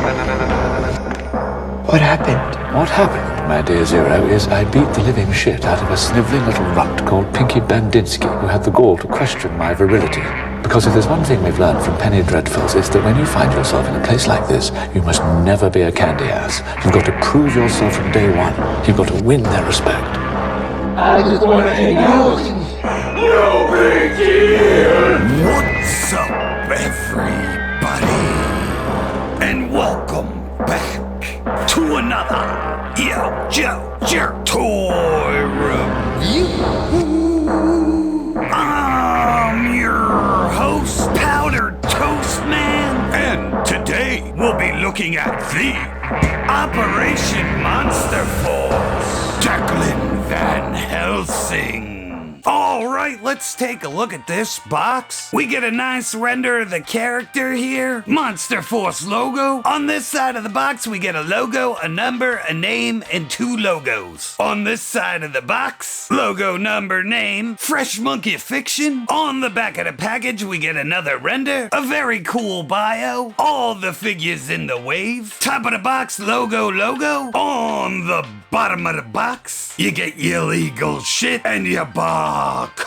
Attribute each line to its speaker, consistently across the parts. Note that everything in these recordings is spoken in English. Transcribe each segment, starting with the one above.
Speaker 1: What happened?
Speaker 2: What happened, my dear Zero, is I beat the living shit out of a snivelling little runt called Pinky Bandinsky, who had the gall to question my virility. Because if there's one thing we've learned from Penny Dreadfuls, it's that when you find yourself in a place like this, you must never be a candy ass. You've got to prove yourself from day one. You've got to win their respect.
Speaker 1: I just want to hang out.
Speaker 3: No big deal.
Speaker 4: What's up, everybody? And welcome back to another YoJoeJerk toy review. I'm your host, Powdered Toast Man, and today we'll be looking at the Operation Monster Force, Declan Van Helsing. Alright, let's take a look at this box. We get a nice render of the character here. Monster Force logo. On this side of the box, we get a logo, a number, a name, and 2 logos. On this side of the box, logo, number, name, Fresh Monkey Fiction. On the back of the package, we get another render, a very cool bio, all the figures in the wave. Top of the box, logo. On the bottom of the box, you get your illegal shit and your barcode.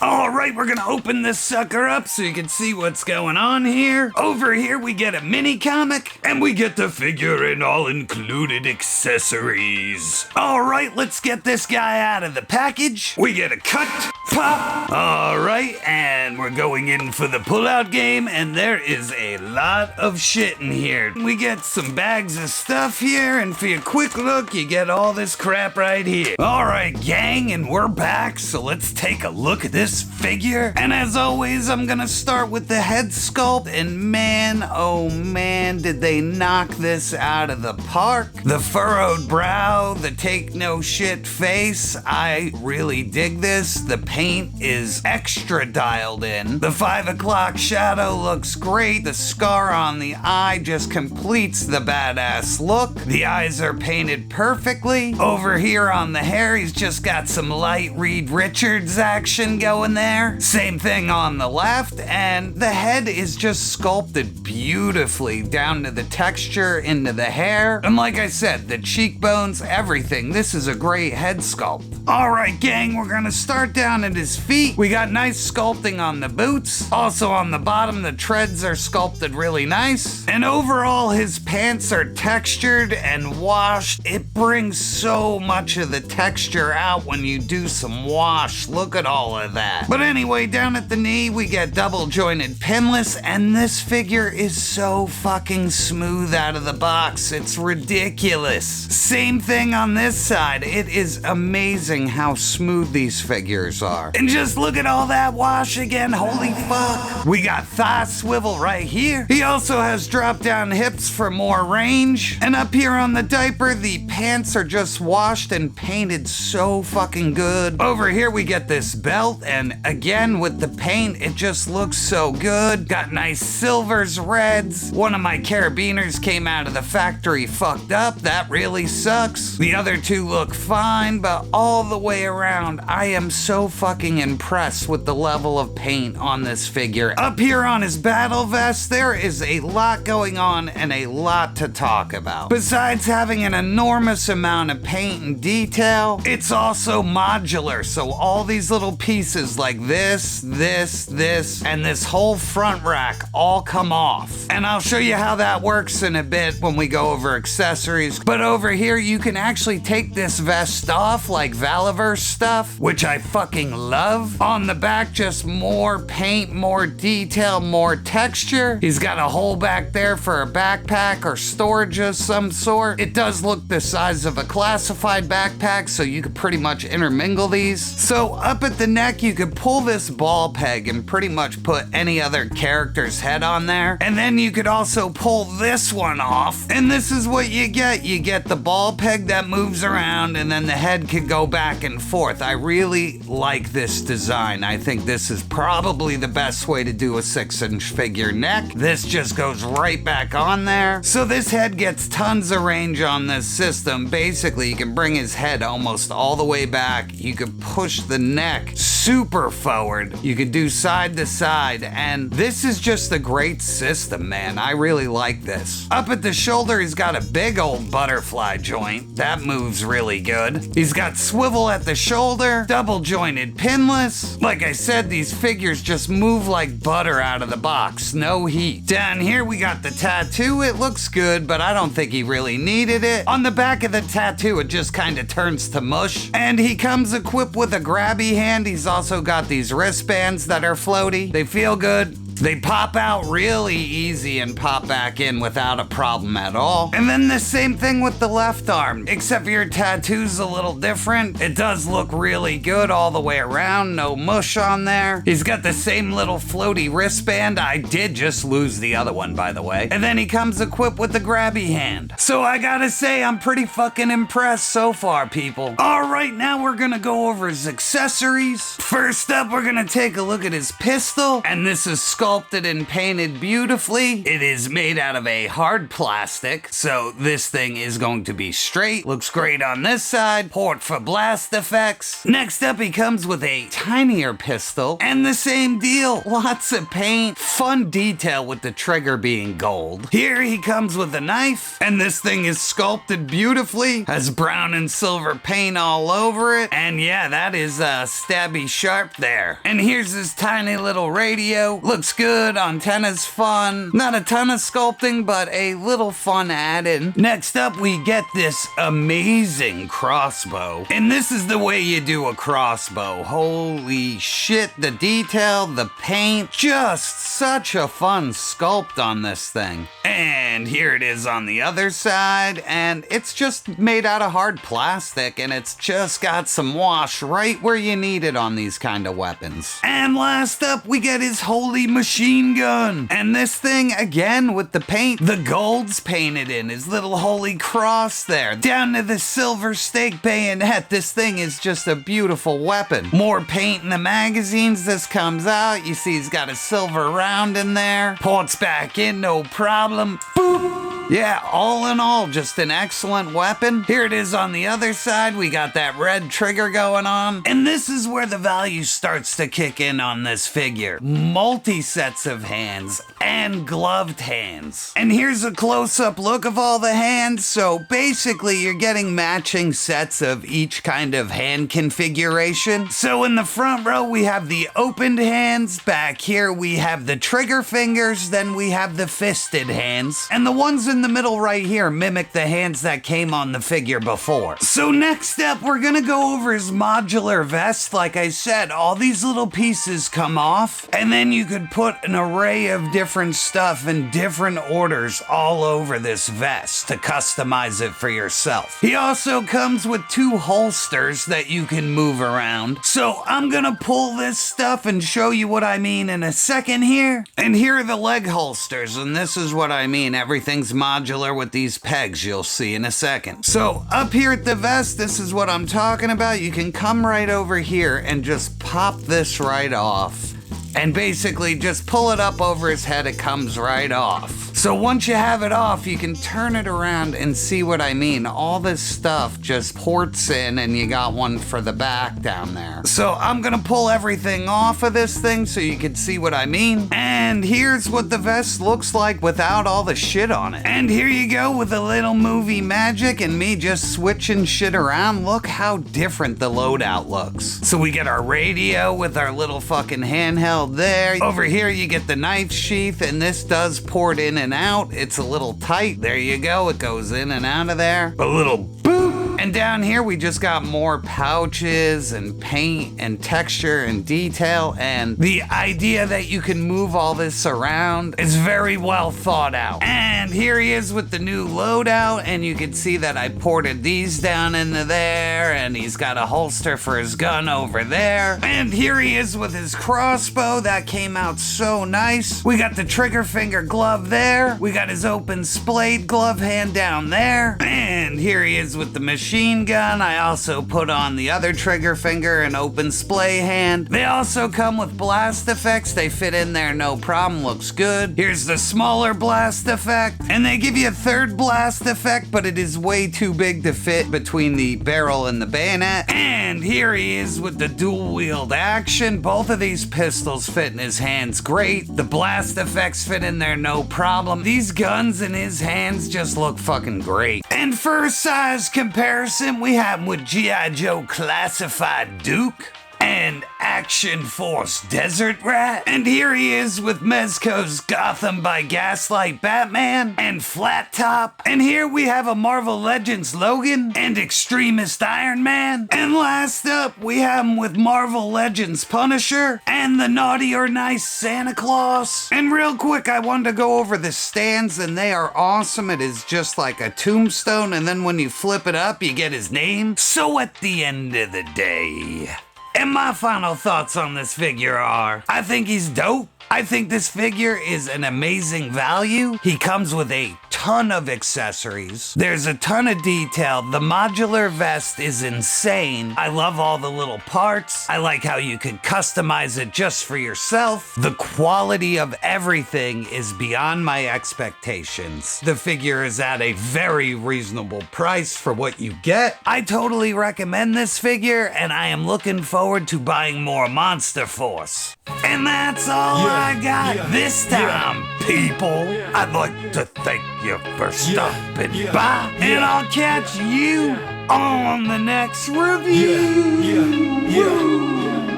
Speaker 4: Alright, we're gonna open this sucker up so you can see what's going on here. Over here we get a mini comic, and we get the figure and all included accessories. Alright, let's get this guy out of the package. We get a cut, pop. Alright, and we're going in for the pullout game, and there is a lot of shit in here. We get some bags of stuff here, and for your quick look, you get all this crap right here. Alright, gang, and we're back, so let's take a look at this figure. And as always, I'm gonna start with the head sculpt, and man, oh man, did they knock this out of the park. The furrowed brow, the take no shit face, I really dig this. The paint is extra dialed in. The 5 o'clock shadow looks great. The scar on the eye just completes the badass look. The eyes are painted perfectly. Over here on the hair, he's just got some light Reed Richards action going there. Same thing on the left, and the head is just sculpted beautifully down to the texture, into the hair, and like I said, the cheekbones, everything. This is a great head sculpt. Alright gang, we're gonna start down at his feet. We got nice sculpting on the boots. Also on the bottom, the treads are sculpted really nice. And overall, his pants are textured and washed. It brings so much of the texture out when you do some wash. Look at all of that. But anyway, down at the knee, we get double jointed pinless, and this figure is so fucking smooth out of the box. It's ridiculous. Same thing on this side. It is amazing how smooth these figures are. And just look at all that wash again. Holy fuck. We got thigh swivel right here. He also has drop down hips for more range. And up here on the diaper, the pants are just washed and painted so fucking good. Over here we get this belt, and again with the paint, it just looks so good. Got nice silvers, reds. One of my carabiners came out of the factory fucked up. That really sucks. The other 2 look fine, but all the way around, I am so fucking impressed with the level of paint on this figure. Up here on his battle vest, there is a lot going on and a lot to talk about. Besides having an enormous amount of paint and detail, it's also modular, so all these little pieces like this, and this whole front rack all come off. And I'll show you how that works in a bit when we go over accessories. But over here, you can actually take this vest off like Valiverse stuff, which I fucking love. On the back, just more paint, more detail, more texture. He's got a hole back there for a backpack or storage of some sort. It does look the size of a classified backpack, so you could pretty much intermingle these. So up at the neck, you could pull this ball peg and pretty much put any other character's head on there. And then you could also pull this one off, and this is what you get. You get the ball peg that moves around, and then the head could go back and forth. I really like this design. I think this is probably the best way to do a 6-inch figure neck. This just goes right back on there. So this head gets tons of range on this system. Basically, you can bring his head almost all the way back. You can push the neck super super forward. You could do side to side, and this is just a great system, man. I really like this. Up at the shoulder, he's got a big old butterfly joint. That moves really good. He's got swivel at the shoulder, double jointed pinless. Like I said, these figures just move like butter out of the box, no heat. Down here, we got the tattoo. It looks good, but I don't think he really needed it. On the back of the tattoo, it just kind of turns to mush. And he comes equipped with a grabby hand. He's also got these wristbands that are floaty. They feel good. They pop out really easy and pop back in without a problem at all. And then the same thing with the left arm, except for your tattoo's a little different. It does look really good all the way around, no mush on there. He's got the same little floaty wristband. I did just lose the other one, by the way. And then he comes equipped with the grabby hand. So I gotta say, I'm pretty fucking impressed so far, people. All right, now we're gonna go over his accessories. First up, we're gonna take a look at his pistol, and this is sculpted and painted beautifully. It is made out of a hard plastic, so this thing is going to be straight. Looks great on this side. Port for blast effects. Next up, he comes with a tinier pistol, and the same deal. Lots of paint. Fun detail with the trigger being gold. Here he comes with a knife, and this thing is sculpted beautifully. Has brown and silver paint all over it, and yeah, that is stabby sharp there. And here's his tiny little radio. Looks good, antenna's fun. Not a ton of sculpting, but a little fun add-in. Next up, we get this amazing crossbow. And this is the way you do a crossbow. Holy shit, the detail, the paint, just such a fun sculpt on this thing. And here it is on the other side, and it's just made out of hard plastic, and it's just got some wash right where you need it on these kind of weapons. And last up, we get his holy machine gun. And this thing, again, with the paint, the gold's painted in, his little holy cross there. Down to the silver stake bayonet, this thing is just a beautiful weapon. More paint in the magazines, this comes out. You see he's got a silver round in there. Ports back in, no problem. Boop. Yeah, all in all, just an excellent weapon. Here it is on the other side. We got that red trigger going on. And this is where the value starts to kick in on this figure. Multi-sets of hands and gloved hands. And here's a close-up look of all the hands. So basically, you're getting matching sets of each kind of hand configuration. So in the front row, we have the opened hands. Back here, we have the trigger fingers. Then we have the fisted hands. And the ones in the middle right here mimic the hands that came on the figure before. So next up, we're gonna go over his modular vest. Like I said, all these little pieces come off, and then you could put an array of different stuff in different orders all over this vest to customize it for yourself. He also comes with 2 holsters that you can move around. So I'm gonna pull this stuff and show you what I mean in a second here. And here are the leg holsters, and this is what I mean. Everything's modular with these pegs, you'll see in a second. So up here at the vest, this is what I'm talking about. You can come right over here and just pop this right off. And basically just pull it up over his head, it comes right off. So once you have it off, you can turn it around and see what I mean. All this stuff just ports in, and you got one for the back down there. So I'm gonna pull everything off of this thing so you can see what I mean. And here's what the vest looks like without all the shit on it. And here you go with a little movie magic and me just switching shit around. Look how different the loadout looks. So we get our radio with our little fucking handheld there. Over here you get the knife sheath, and this does port in and out. It's a little tight. There you go. It goes in and out of there. A little boop. And down here we just got more pouches and paint and texture and detail, and the idea that you can move all this around is very well thought out. And here he is with the new loadout, and you can see that I ported these down into there, and he's got a holster for his gun over there. And here he is with his crossbow. That came out so nice. We got the trigger finger glove there. We got his open splayed glove hand down there. And here he is with the machine machine gun. I also put on the other trigger finger and open splay hand. They also come with blast effects. They fit in there, no problem, looks good. Here's the smaller blast effect. And they give you a third blast effect, but it is way too big to fit between the barrel and the bayonet. And here he is with the dual wield action. Both of these pistols fit in his hands great. The blast effects fit in there, no problem. These guns in his hands just look fucking great. And for a size comparison, we have him with G.I. Joe Classified Duke and Action Force Desert Rat. And here he is with Mezco's Gotham by Gaslight Batman and Flat Top. And here we have a Marvel Legends Logan and Extremist Iron Man. And last up, we have him with Marvel Legends Punisher and the Naughty or Nice Santa Claus. And real quick, I wanted to go over the stands, and they are awesome. It is just like a tombstone, and then when you flip it up, you get his name. So at the end of the day, and my final thoughts on this figure are, I think he's dope. I think this figure is an amazing value. He comes with a ton of accessories. There's a ton of detail. The modular vest is insane. I love all the little parts. I like how you can customize it just for yourself. The quality of everything is beyond my expectations. The figure is at a very reasonable price for what you get. I totally recommend this figure, and I am looking forward to buying more Monster Force. And that's all I got this time, people. I'd like to thank you for stopping by, and I'll catch you on the next review.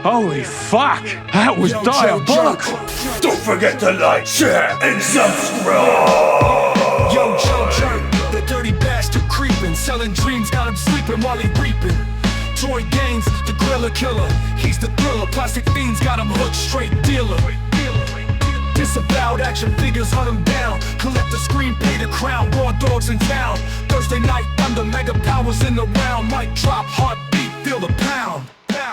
Speaker 5: Holy fuck! That was diabolical!
Speaker 3: Don't forget to like, share, and subscribe!
Speaker 6: YoJoeJerk, the dirty bastard creeping, selling dreams, got him sleeping while he reaping. Troy Gaines, the gorilla killer, he's the thriller. Plastic fiends got him hooked, straight dealer. Disavowed action figures hunt him down. Collect the screen, pay the crown. Raw dogs in town. Thursday night thunder, mega powers in the round. Mic drop, heartbeat, feel the pound.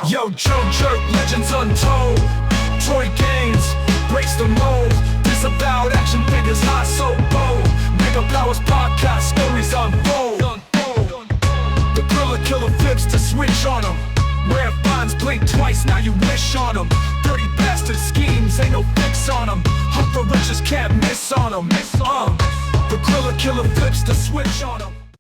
Speaker 6: YoJoeJerk, legends untold. Troy Gaines, breaks the mold. Disavowed action figures, hot so bold. Mega powers podcast, stories unfold. The gorilla killer flips to switch on him. Rare finds blink twice, now you wish on him. Dirty bastard schemes, ain't no fix on him. Hunt for riches, can't miss on him. The gorilla killer flips to switch on him.